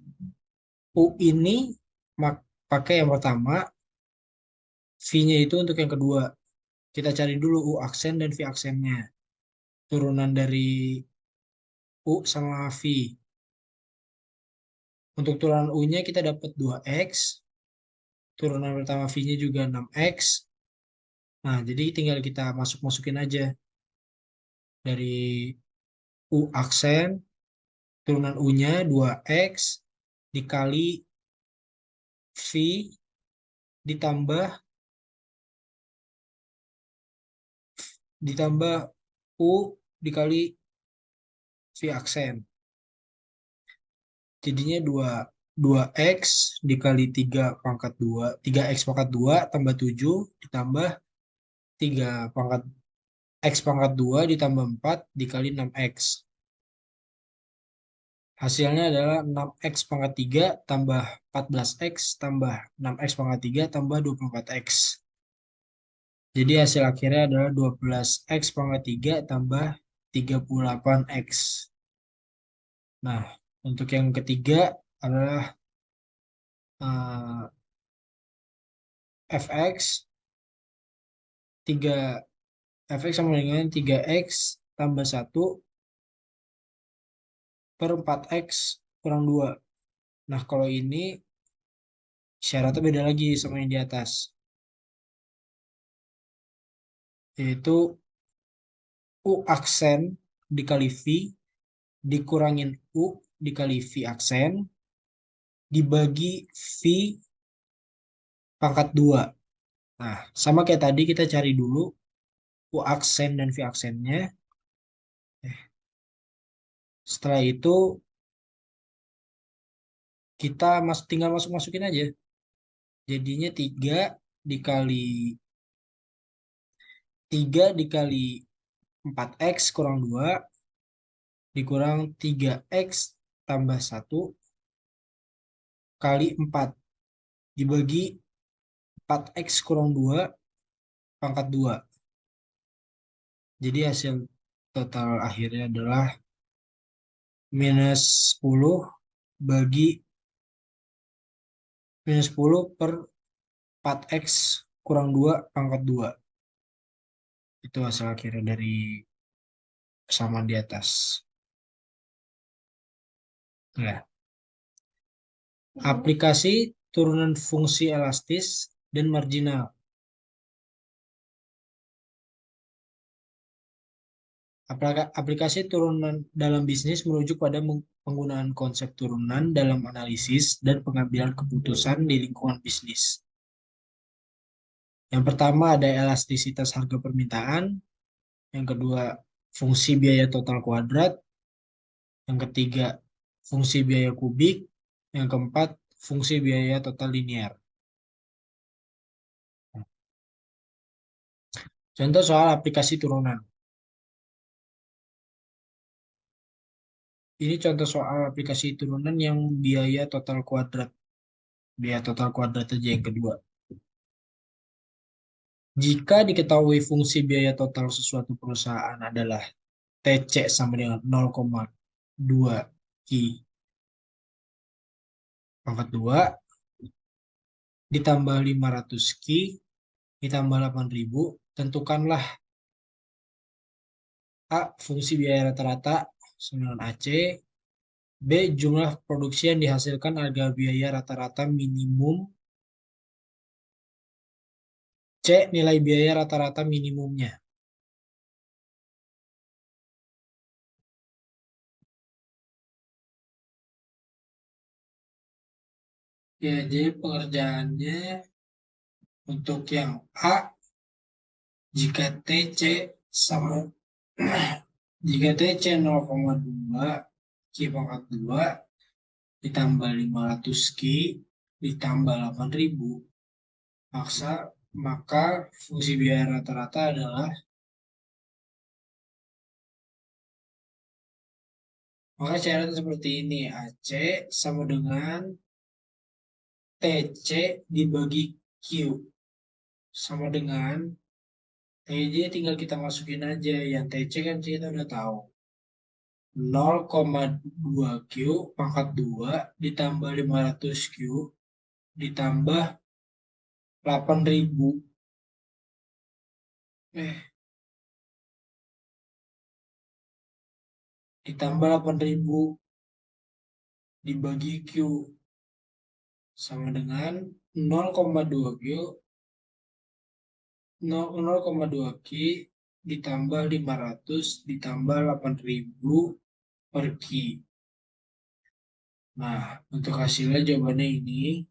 U ini pakai yang pertama, V-nya itu untuk yang kedua. Kita cari dulu U aksen dan V aksennya. Turunan dari U sama V. Untuk turunan U-nya kita dapat 2x. Turunan pertama V-nya juga 6x. Nah, jadi tinggal kita masukin aja. Dari U aksen, turunan U-nya 2x dikali V ditambah U dikali V aksen. Jadinya 2x dikali 3 pangkat 2, 3x pangkat 2 tambah 7 ditambah 3 pangkat x pangkat 2 ditambah 4 dikali 6x. Hasilnya adalah 6x pangkat 3 tambah 14x tambah 6x pangkat 3 tambah 24x. Jadi hasil akhirnya adalah 12x pangkat 3 tambah 38x. Nah, untuk yang ketiga adalah fx 3 fx sama dengan 3x tambah 1 per 4x kurang 2. Nah, kalau ini syaratnya beda lagi sama yang di atas. Yaitu U aksen dikali V dikurangin U dikali V aksen dibagi V pangkat 2. Nah, sama kayak tadi kita cari dulu U aksen dan V aksennya. Setelah itu kita tinggal masukin aja. Jadinya 3 dikali 4x kurang 2 dikurang 3x tambah 1 kali 4 dibagi 4x kurang 2 pangkat 2. Jadi hasil total akhirnya adalah minus 10 bagi minus 10 per 4x kurang 2 pangkat 2. Itu hasil akhirnya dari persamaan di atas. Nah, aplikasi turunan fungsi elastis dan marginal. Aplikasi turunan dalam bisnis merujuk pada penggunaan konsep turunan dalam analisis dan pengambilan keputusan di lingkungan bisnis. Yang pertama ada elastisitas harga permintaan, yang kedua fungsi biaya total kuadrat, yang ketiga fungsi biaya kubik, yang keempat fungsi biaya total linear. Contoh soal aplikasi turunan. Ini contoh soal aplikasi turunan yang biaya total kuadrat. Biaya total kuadrat aja yang kedua. Jika diketahui fungsi biaya total sesuatu perusahaan adalah TC sama dengan 0,2 Ki pangkat 2 ditambah 500 Ki ditambah 8.000, tentukanlah A. Fungsi biaya rata-rata sama dengan AC, B. Jumlah produksi yang dihasilkan harga biaya rata-rata minimum, C. Nilai biaya rata-rata minimumnya. Ya, jadi pengerjaannya untuk yang A, jika TC sama jika TC 0,2 Ki pangkat 2 ditambah 500 Ki ditambah 8.000, maka fungsi biaya rata-rata adalah syaratnya seperti ini. AC sama dengan TC dibagi Q sama dengan TJ, tinggal kita masukin aja. Yang TC kan kita udah tahu 0,2 Q pangkat 2 ditambah 500 Q ditambah 8.000 ditambah 8.000 dibagi Q sama dengan 0,2 Q 0,2 Q ditambah 500 ditambah 8.000 per Q. Nah, untuk hasilnya jawabannya ini.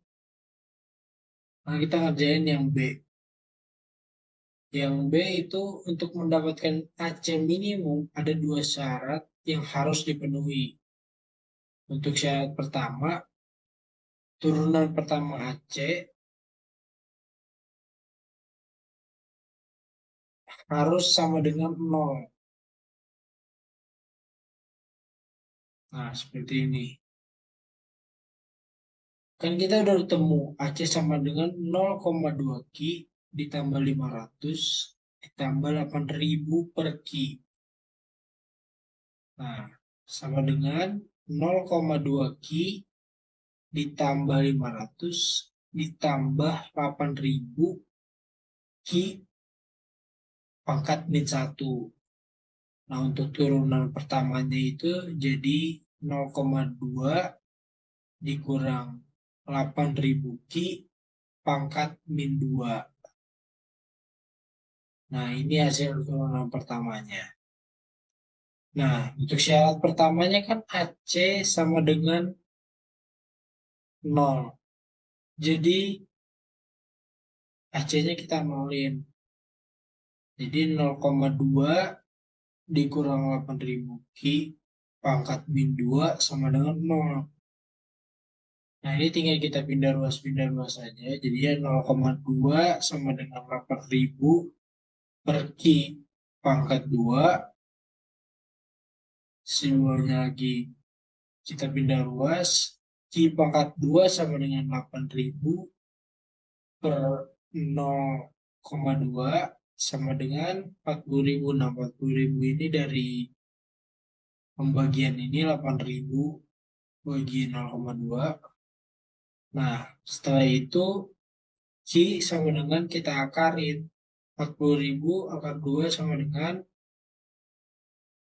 Nah, kita ngerjain yang B. Yang B itu untuk mendapatkan AC minimum ada 2 syarat yang harus dipenuhi. Untuk syarat pertama, turunan pertama AC harus sama dengan 0. Nah, seperti ini. Kan kita udah ketemu AC sama dengan 0,2 Ki ditambah 500 ditambah 8.000 per Ki. Nah, sama dengan 0,2 Ki ditambah 500 ditambah 8.000 Ki pangkat min 1. Nah, untuk turunan pertamanya itu jadi 0,2 dikurang 8.000 Ki pangkat min 2. Nah, ini hasil turunan pertamanya. Nah, untuk syarat pertamanya kan AC sama dengan 0. Jadi, AC-nya kita nolin. Jadi, 0,2 dikurang 8.000 Ki pangkat min 2 sama dengan 0. Nah, ini tinggal kita pindah ruas saja. Jadi, ya 0,2 sama dengan 8.000 per Ki pangkat 2. Simbolnya lagi kita pindah ruas. Ki pangkat 2 sama dengan 8.000 per 0,2 sama dengan 40.000. Nah, 40.000 ini dari pembagian ini 8.000 bagi 0,2. Nah, setelah itu Ki sama dengan kita akarin. 40.000 akar 2 sama dengan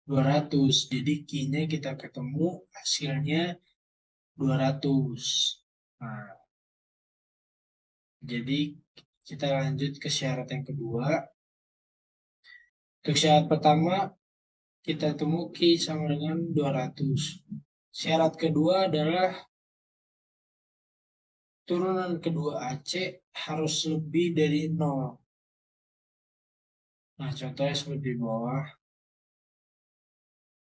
200. Jadi Ki-nya kita ketemu hasilnya 200. Nah, jadi kita lanjut ke syarat yang kedua. Untuk syarat pertama, kita temu Ki sama dengan 200. Syarat kedua adalah turunan kedua AC harus lebih dari 0. Nah, contohnya seperti di bawah.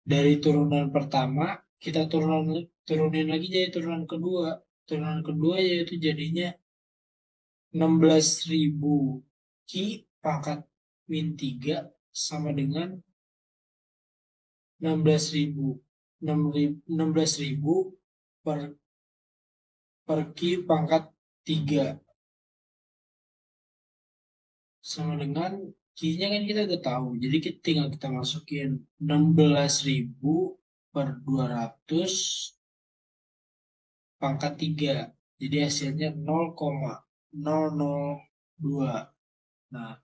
Dari turunan pertama, kita turunin lagi jadi turunan kedua. Turunan kedua yaitu jadinya 16.000 Ki pangkat min 3 sama dengan 16.000 per Ki pangkat 3 sama dengan Ki-nya kan kita udah tahu. Jadi kita tinggal kita masukin 16.000 per 200 pangkat 3. Jadi hasilnya 0,002. Nah,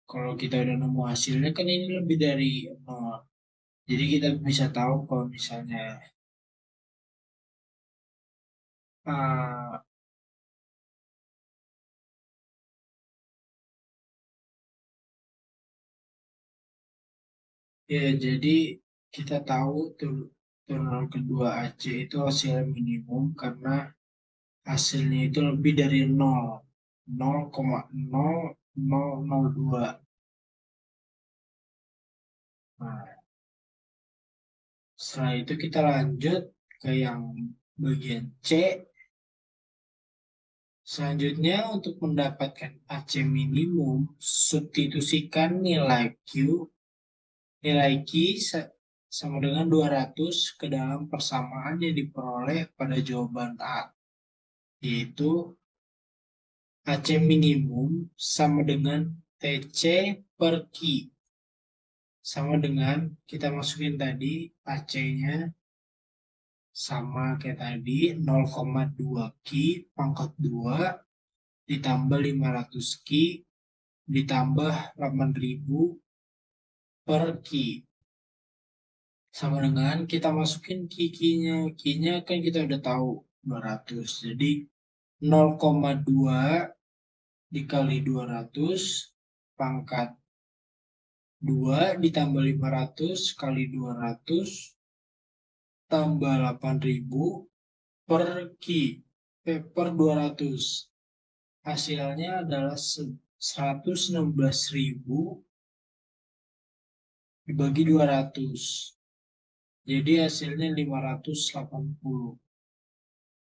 kalau kita udah nemu hasilnya kan ini lebih dari 0. Jadi kita bisa tahu kalau misalnya ya, jadi kita tahu turunan kedua AC itu hasilnya minimum karena hasilnya itu lebih dari 0. 0,0002. Nah, setelah itu kita lanjut ke yang bagian C. Selanjutnya untuk mendapatkan AC minimum, substitusikan nilai Q sama dengan 200 ke dalam persamaan yang diperoleh pada jawaban A, yaitu AC minimum sama dengan TC per Q. Sama dengan kita masukin tadi AC-nya sama kayak tadi 0,2 Ki pangkat 2 ditambah 500 Ki ditambah 8.000 per Ki. Sama dengan kita masukin Ki-nya. Ki-nya kan kita udah tahu 200. Jadi 0,2 dikali 200 pangkat 2 ditambah 500 kali 200 tambah 8.000 per Ki per 200. Hasilnya adalah 116.000 dibagi 200. Jadi hasilnya 580.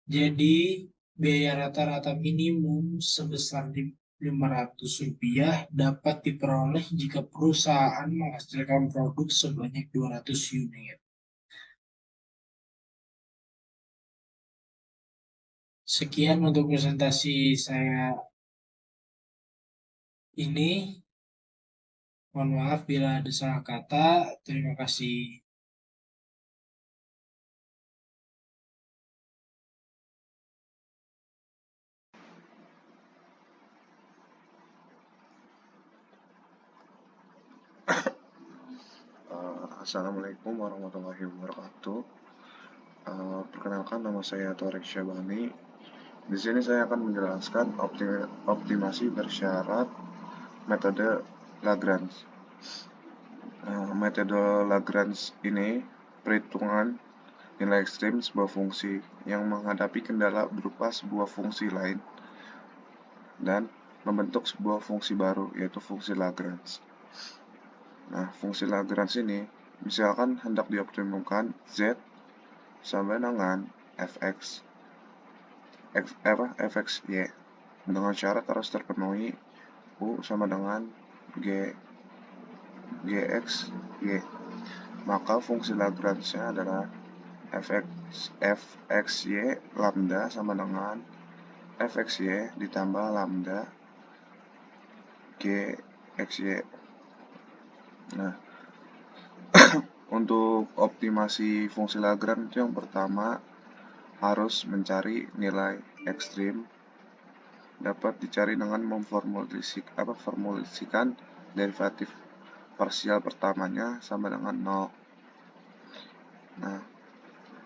Jadi biaya rata-rata minimum sebesar Rp500 dapat diperoleh jika perusahaan menghasilkan produk sebanyak 200 unit. Sekian untuk presentasi saya ini. Mohon maaf bila ada salah kata. Terima kasih. Assalamualaikum warahmatullahi wabarakatuh. Perkenalkan, nama saya Torik Syabani. Di sini saya akan menjelaskan optimasi bersyarat metode Lagrange. Metode Lagrange ini perhitungan nilai ekstrim sebuah fungsi yang menghadapi kendala berupa sebuah fungsi lain dan membentuk sebuah fungsi baru, yaitu fungsi Lagrange. Nah, fungsi Lagrange ini misalkan hendak dioptimumkan Z sama dengan fx y dengan syarat harus terpenuhi u sama dengan gx y, maka fungsi Lagrange-nya adalah fxy lambda sama dengan fxy ditambah lambda gxy. Nah, untuk optimasi fungsi Lagrange yang pertama harus mencari nilai ekstrim, dapat dicari dengan memformulasikan derivatif parsial pertamanya sama dengan 0. Nah,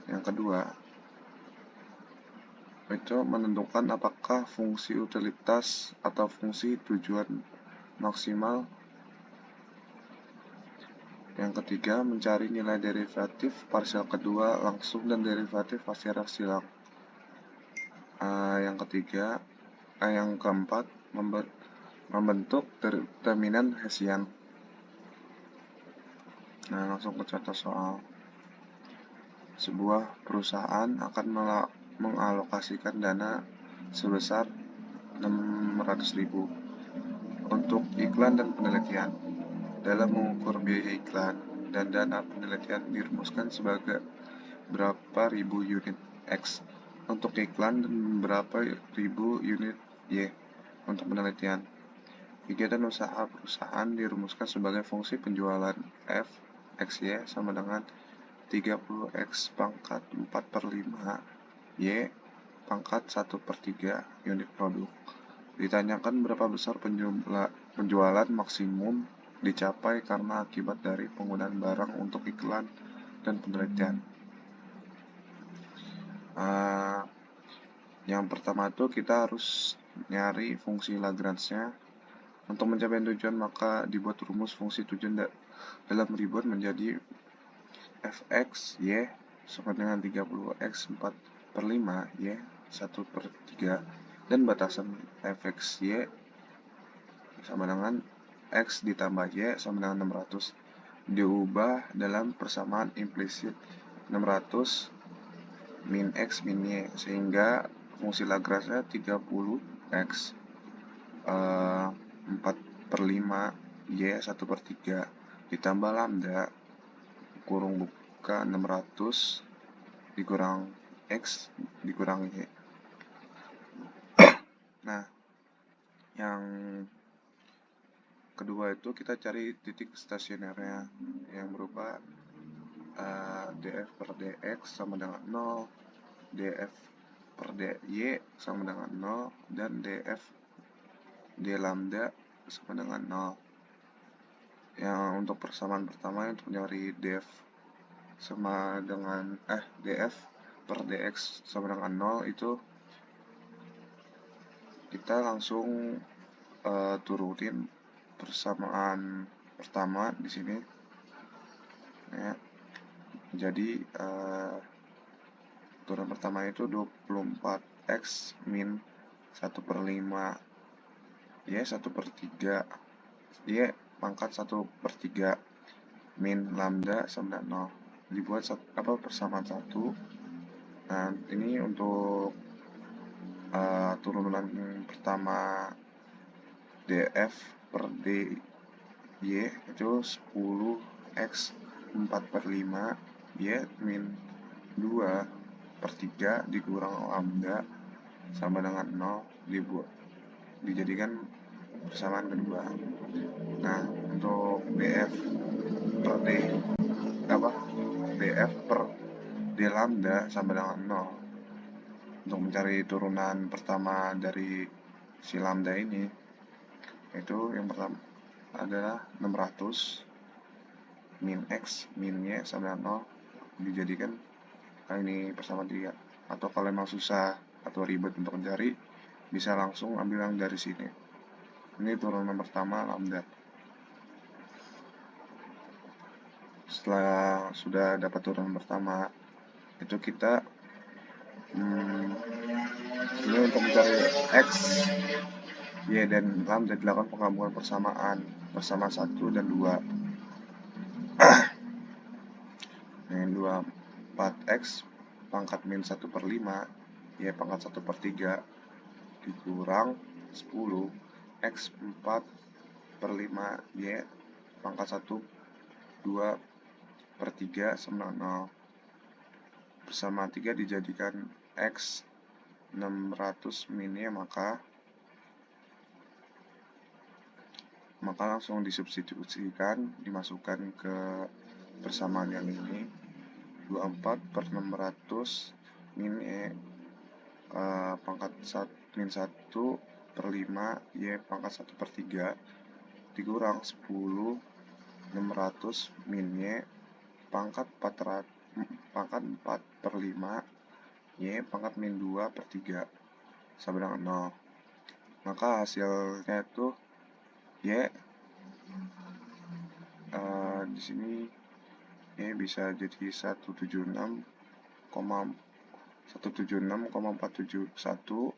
yang kedua itu menentukan apakah fungsi utilitas atau fungsi tujuan maksimal. Yang ketiga, mencari nilai derivatif parsial kedua langsung dan derivatif parsial silang. Yang keempat, membentuk determinan Hessian. Nah, langsung ke contoh soal. Sebuah perusahaan akan mengalokasikan dana sebesar 600.000 untuk iklan dan penelitian. Dalam mengukur biaya iklan dan dana penelitian dirumuskan sebagai berapa ribu unit X untuk iklan dan berapa ribu unit Y untuk penelitian. Kegiatan usaha perusahaan dirumuskan sebagai fungsi penjualan F XY sama dengan 30X pangkat 4/5 Y pangkat 1/3 unit produk. Ditanyakan berapa besar penjualan maksimum dicapai karena akibat dari penggunaan barang untuk iklan dan penelitian. Yang pertama itu kita harus nyari fungsi Lagrange-nya. Untuk mencapai tujuan maka dibuat rumus fungsi tujuan dalam ribuan menjadi fx y sama dengan 30x 4/5 y 1/3 dan batasan fx y sama dengan X ditambah Y sama dengan 600 diubah dalam persamaan implisit 600 min X min Y sehingga fungsi Lagrange-nya 30X 4/5 Y 1/3 ditambah lambda kurung buka 600 dikurang X dikurang Y. Nah, yang kedua itu kita cari titik stasionernya yang berupa df per dx sama dengan 0, df per dy sama dengan 0, dan df d lambda sama dengan 0. Yang untuk persamaan pertama untuk mencari df sama dengan df per dx sama dengan 0 itu kita langsung turunin persamaan pertama di sini ya. Jadi turunan pertama itu 24x min 1/5 y 1/3 y pangkat 1/3 min lambda sama dengan 0 dibuat persamaan 1. Nah, ini untuk turunan pertama df per dy itu 10x 4/5 y min 2/3 dikurang lambda sama dengan 0 dijadikan persamaan kedua. Nah, untuk BF per D BF per D lambda sama dengan 0. Untuk mencari turunan pertama dari si lambda ini, itu yang pertama adalah 600 min X min Y sama dengan 0 dijadikan ini persamaan 3. Atau kalau memang susah atau ribet untuk mencari, bisa langsung ambil yang dari sini. Ini turunan pertama lambda. Setelah sudah dapat turunan pertama, itu kita ini untuk mencari X, Y, dan lambda dilakukan penggabungan persamaan bersama 1 dan 2. Yang 2 4X pangkat min 1/5 Y pangkat 1/3 dikurang 10 X 4/5 Y pangkat 1/2/3 sama 0. Bersama 3 dijadikan X 600 min Y, maka langsung disubstitusikan, dimasukkan ke persamaan yang ini. 24/600 min Y pangkat min 1/5 Y pangkat 1/3 dikurang 10 600 min Y pangkat 4/5 Y pangkat min 2/3 sama dengan 0. Maka hasilnya itu Y di sini Y bisa jadi 176,471,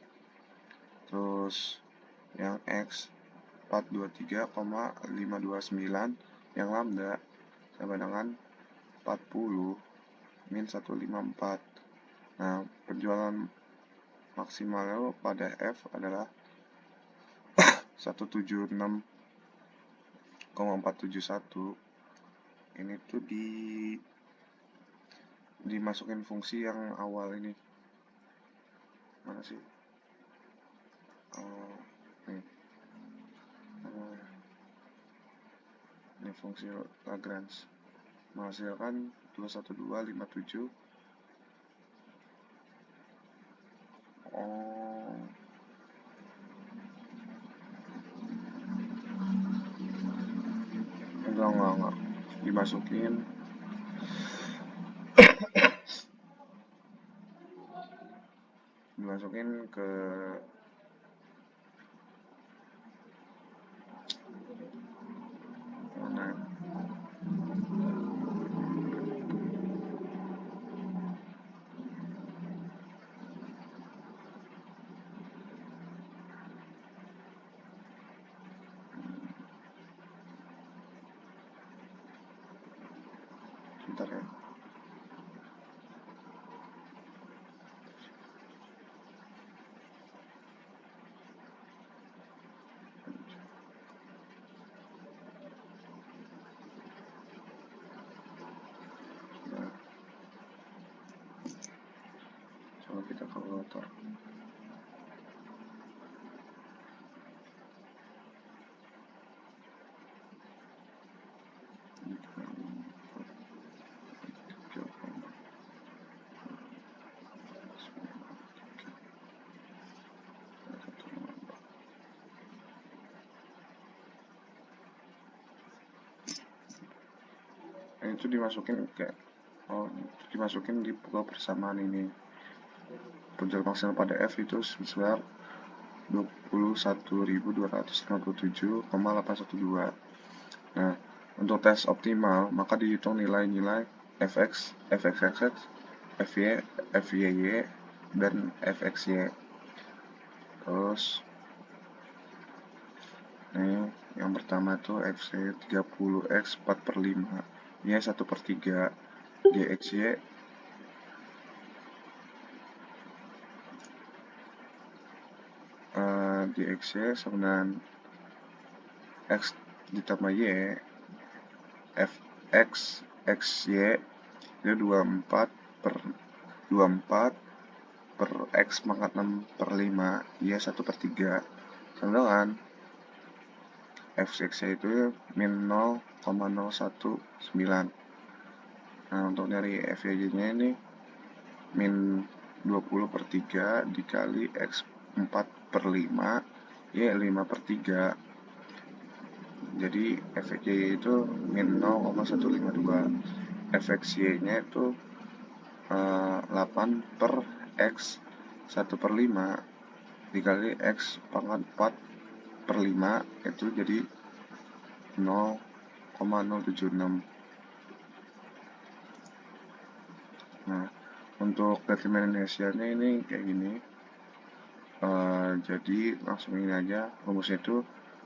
terus yang X 423,529, yang lambda sama dengan 40 min 154. Nah, penjualan maksimalnya pada F adalah 176,471. Ini tuh dimasukin fungsi yang awal ini. Mana sih? Nih. Ini fungsi Lagrange menghasilkan 21257. Enggak. Dimasukin ke mana? Bentar ya. Coba kita kalkulator. Itu dimasukin di persamaan ini. Penjualan maksimal pada F itu sebesar 21.257,812. Nah, untuk tes optimal maka dihitung nilai-nilai fx, fxx, fy, fyy, dan fxy. Terus nih yang pertama tuh fc 30x 4/5 y 1/3 dxy dxy sama dengan x ditambah y fx xy itu 24 per x pangkat 6/5 y 1/3 sama dengan fx-nya itu min 0,019. Nah, untuk nyari FYJ-nya ini min 20/3 dikali X 4/5 Y 5/3. Jadi FXY itu min 0,152. FXY-nya itu 8 per X 1/5 dikali X pangkat 4/5 itu jadi 0,076. Nah, untuk determinan Hessiannya ini kayak gini. Jadi langsung ini aja, rumusnya itu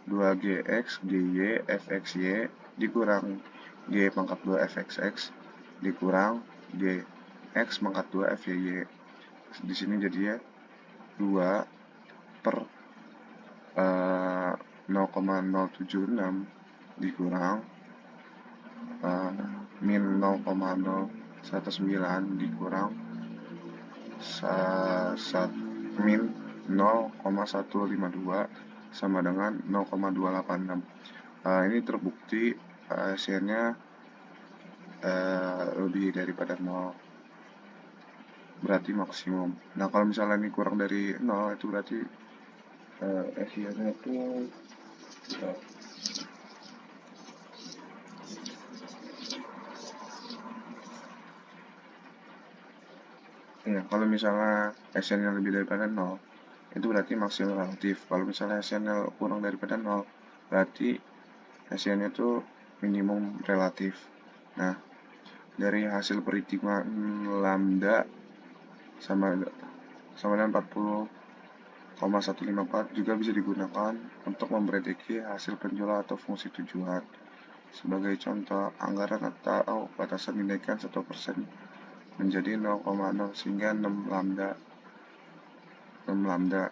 2gx gy fxy dikurang g pangkat 2 fxx dikurang g x pangkat 2 fyy. Di sini jadinya 2 per 0,076 dikurang min 0,019 dikurang min 0,152 sama dengan 0,286. Ini terbukti hasilnya lebih daripada 0, berarti maksimum. Nah, kalau misalnya ini kurang dari 0 itu berarti hasilnya itu ya, kalau misalnya hasilnya lebih daripada 0 itu berarti maksimum relatif. Kalau misalnya hasilnya kurang daripada 0 berarti hasilnya itu minimum relatif. Nah, dari hasil perhitungan lambda sama dengan 40,154 juga bisa digunakan untuk memprediksi hasil penjualan atau fungsi tujuan. Sebagai contoh, anggaran atau batasan dinaikkan 1% menjadi 0,0 sehingga 6 lambda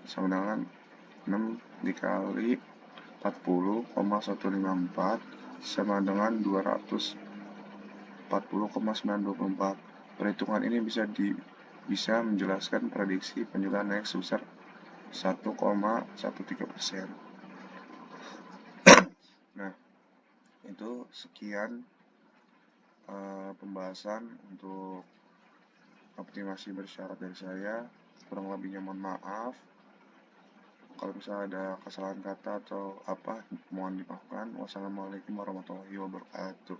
sama dengan 6 dikali 40,154 sama dengan 240,924. Perhitungan ini bisa menjelaskan prediksi penjualan naik sebesar 1,13%. Nah, itu sekian pembahasan untuk optimasi bersyarat dari saya. Kurang lebihnya mohon maaf. Kalau misalnya ada kesalahan kata atau apa, mohon dimaafkan. Wassalamualaikum warahmatullahi wabarakatuh.